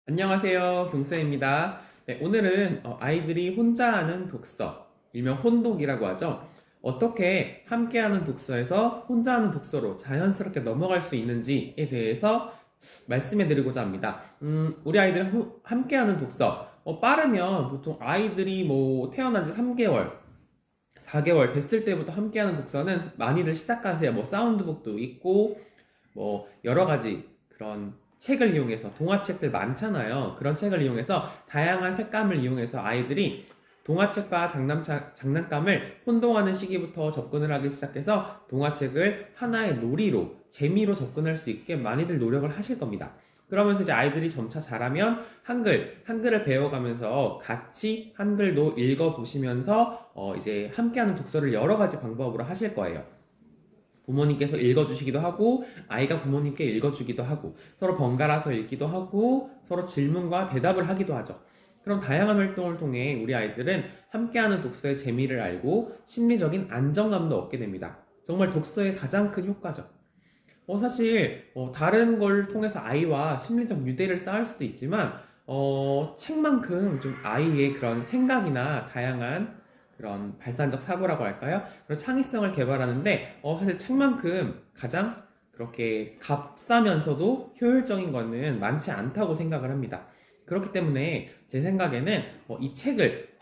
안녕하세요, 동쌤입니다. 네, 오늘은 아이들이 혼자 하는 독서, 일명 혼독이라고 하죠. 어떻게 함께하는 독서에서 혼자 하는 독서로 자연스럽게 넘어갈 수 있는지에 대해서 말씀해 드리고자 합니다. 우리 아이들이 함께하는 독서, 빠르면 보통 아이들이 뭐 태어난 지 3개월, 4개월 됐을 때부터 함께하는 독서는 많이들 시작하세요. 뭐 사운드북도 있고, 뭐 여러 가지 그런 책을 이용해서 동화책들 많잖아요. 그런 책을 이용해서 다양한 색감을 이용해서 아이들이 동화책과 장난감을 혼동하는 시기부터 접근을 하기 시작해서 동화책을 하나의 놀이로 재미로 접근할 수 있게 많이들 노력을 하실 겁니다. 그러면서 이제 아이들이 점차 자라면 한글을 배워가면서 같이 한글도 읽어보시면서 이제 함께하는 독서를 여러 가지 방법으로 하실 거예요. 부모님께서 읽어주시기도 하고 아이가 부모님께 읽어주기도 하고 서로 번갈아서 읽기도 하고 서로 질문과 대답을 하기도 하죠. 그런 다양한 활동을 통해 우리 아이들은 함께하는 독서의 재미를 알고 심리적인 안정감도 얻게 됩니다. 정말 독서의 가장 큰 효과죠. 사실 다른 걸 통해서 아이와 심리적 유대를 쌓을 수도 있지만 책만큼 좀 아이의 그런 생각이나 다양한 그런 발산적 사고라고 할까요? 그런 창의성을 개발하는데 사실 책만큼 가장 그렇게 값싸면서도 효율적인 거는 많지 않다고 생각을 합니다. 그렇기 때문에 제 생각에는 이 책을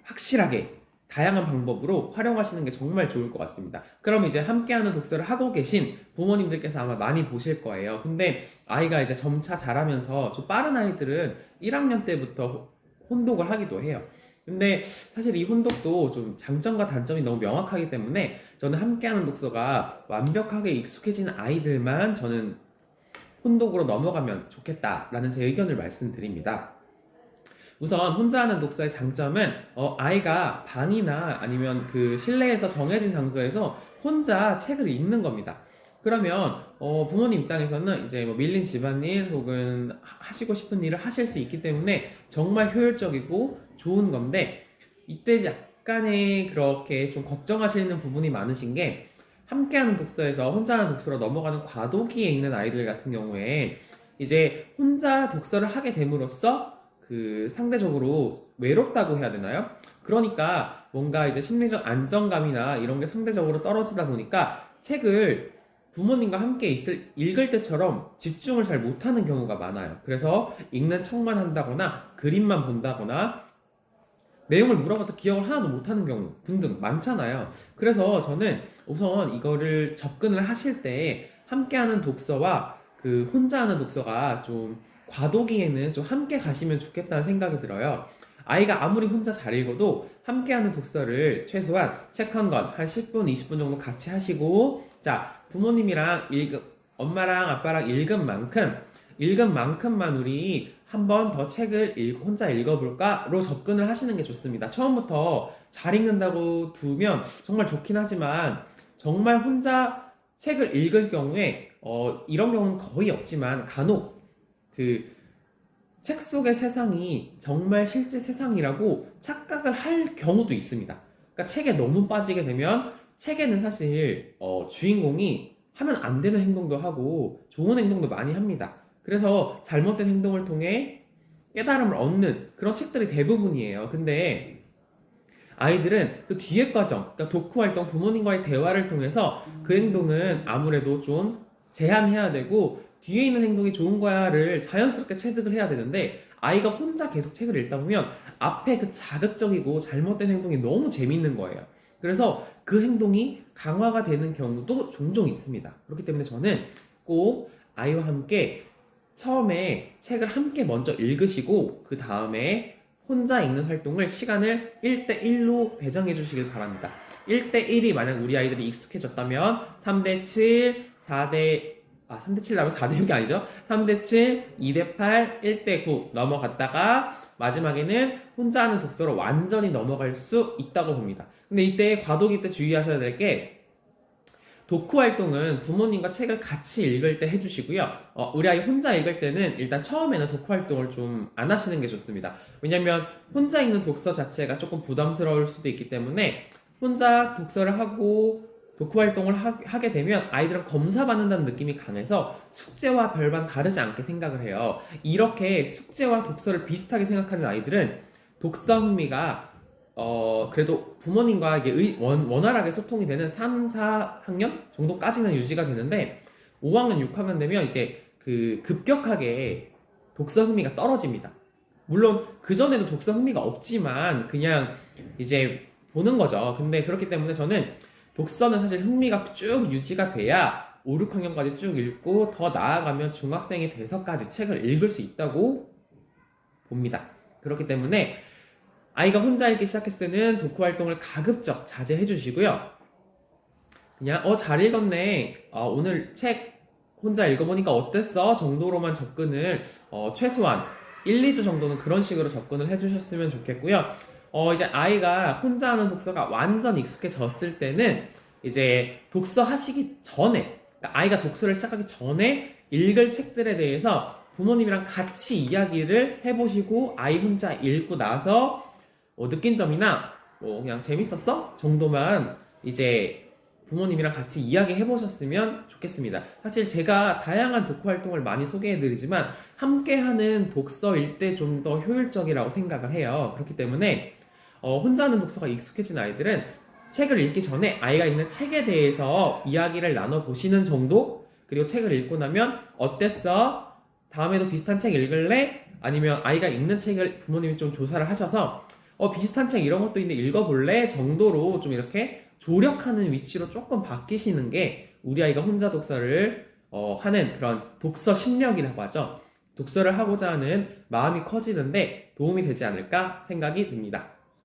확실하게 다양한 방법으로 활용하시는 게 정말 좋을 것 같습니다. 그럼 이제 함께하는 독서를 하고 계신 부모님들께서 아마 많이 보실 거예요. 근데 아이가 이제 점차 자라면서 좀 빠른 아이들은 1학년 때부터 혼독을 하기도 해요. 근데 사실 이 혼독도 좀 장점과 단점이 너무 명확하기 때문에 저는 함께하는 독서가 완벽하게 익숙해진 아이들만 저는 혼독으로 넘어가면 좋겠다라는 제 의견을 말씀드립니다. 우선 혼자 하는 독서의 장점은 아이가 방이나 아니면 그 실내에서 정해진 장소에서 혼자 책을 읽는 겁니다. 그러면 부모님 입장에서는 이제 뭐 밀린 집안일 혹은 하시고 싶은 일을 하실 수 있기 때문에 정말 효율적이고 좋은 건데, 이때 약간의 그렇게 좀 걱정하시는 부분이 많으신 게, 함께하는 독서에서 혼자 하는 독서로 넘어가는 과도기에 있는 아이들 같은 경우에 이제 혼자 독서를 하게 됨으로써 그 상대적으로 외롭다고 해야 되나요? 그러니까 뭔가 이제 심리적 안정감이나 이런 게 상대적으로 떨어지다 보니까 책을 부모님과 함께 읽을 때처럼 집중을 잘 못하는 경우가 많아요. 그래서 읽는 척만 한다거나 그림만 본다거나 내용을 물어봐도 기억을 하나도 못하는 경우 등등 많잖아요. 그래서 저는 우선 이거를 접근을 하실 때 함께하는 독서와 그 혼자 하는 독서가 좀 과도기에는 좀 함께 가시면 좋겠다는 생각이 들어요. 아이가 아무리 혼자 잘 읽어도 함께하는 독서를 최소한 책 한 권, 한 10분, 20분 정도 같이 하시고, 자, 엄마랑 아빠랑 읽은 만큼만 우리 한 번 더 책을 혼자 읽어볼까로 접근을 하시는 게 좋습니다. 처음부터 잘 읽는다고 두면 정말 좋긴 하지만, 정말 혼자 책을 읽을 경우에 이런 경우는 거의 없지만 간혹 그 책 속의 세상이 정말 실제 세상이라고 착각을 할 경우도 있습니다. 그러니까 책에 너무 빠지게 되면 책에는 사실 주인공이 하면 안 되는 행동도 하고 좋은 행동도 많이 합니다. 그래서 잘못된 행동을 통해 깨달음을 얻는 그런 책들이 대부분이에요. 근데 아이들은 그 뒤에 과정, 그러니까 독후 활동, 부모님과의 대화를 통해서 그 행동은 아무래도 좀 제한해야 되고, 뒤에 있는 행동이 좋은 거야를 자연스럽게 체득을 해야 되는데, 아이가 혼자 계속 책을 읽다 보면 앞에 그 자극적이고 잘못된 행동이 너무 재밌는 거예요. 그래서 그 행동이 강화가 되는 경우도 종종 있습니다. 그렇기 때문에 저는 꼭 아이와 함께 처음에 책을 함께 먼저 읽으시고 그 다음에 혼자 읽는 활동을 시간을 1대1로 배정해 주시길 바랍니다. 1대1이 만약 우리 아이들이 익숙해졌다면 3대7, 3대7 나면 4대6이 아니죠. 3대7, 2대8, 1대9 넘어갔다가 마지막에는 혼자 하는 독서로 완전히 넘어갈 수 있다고 봅니다. 근데 이때 과도기 때 주의하셔야 될 게, 독후 활동은 부모님과 책을 같이 읽을 때 해주시고요. 우리 아이 혼자 읽을 때는 일단 처음에는 독후 활동을 좀 안 하시는 게 좋습니다. 왜냐면 혼자 읽는 독서 자체가 조금 부담스러울 수도 있기 때문에 혼자 독서를 하고 독후 활동을 하게 되면 아이들은 검사받는다는 느낌이 강해서 숙제와 별반 다르지 않게 생각을 해요. 이렇게 숙제와 독서를 비슷하게 생각하는 아이들은 독서 흥미가 그래도 부모님과 이게 원활하게 소통이 되는 3, 4학년 정도까지는 유지가 되는데 5학년, 6학년 되면 이제 그 급격하게 독서 흥미가 떨어집니다. 물론 그전에도 독서 흥미가 없지만 그냥 이제 보는 거죠. 근데 그렇기 때문에 저는 독서는 사실 흥미가 쭉 유지가 돼야 5, 6학년까지 쭉 읽고 더 나아가면 중학생이 돼서까지 책을 읽을 수 있다고 봅니다. 그렇기 때문에 아이가 혼자 읽기 시작했을 때는 독후 활동을 가급적 자제해 주시고요. 그냥 잘 읽었네. 오늘 책 혼자 읽어보니까 어땠어? 정도로만 접근을 최소한 1, 2주 정도는 그런 식으로 접근을 해주셨으면 좋겠고요. 이제 아이가 혼자 하는 독서가 완전 익숙해졌을 때는 이제 독서 하시기 전에, 그러니까 아이가 독서를 시작하기 전에 읽을 책들에 대해서 부모님이랑 같이 이야기를 해보시고 아이 혼자 읽고 나서 느낀 점이나 그냥 재밌었어? 정도만 이제 부모님이랑 같이 이야기해 보셨으면 좋겠습니다. 사실 제가 다양한 독후 활동을 많이 소개해 드리지만 함께하는 독서일 때 좀 더 효율적이라고 생각을 해요. 그렇기 때문에 혼자 하는 독서가 익숙해진 아이들은 책을 읽기 전에 아이가 읽는 책에 대해서 이야기를 나눠보시는 정도? 그리고 책을 읽고 나면 어땠어? 다음에도 비슷한 책 읽을래? 아니면 아이가 읽는 책을 부모님이 좀 조사를 하셔서 비슷한 책 이런 것도 있는데 읽어볼래? 정도로 좀 이렇게 조력하는 위치로 조금 바뀌시는 게 우리 아이가 혼자 독서를 하는 그런 독서 심력이라고 하죠. 독서를 하고자 하는 마음이 커지는데 도움이 되지 않을까 생각이 듭니다.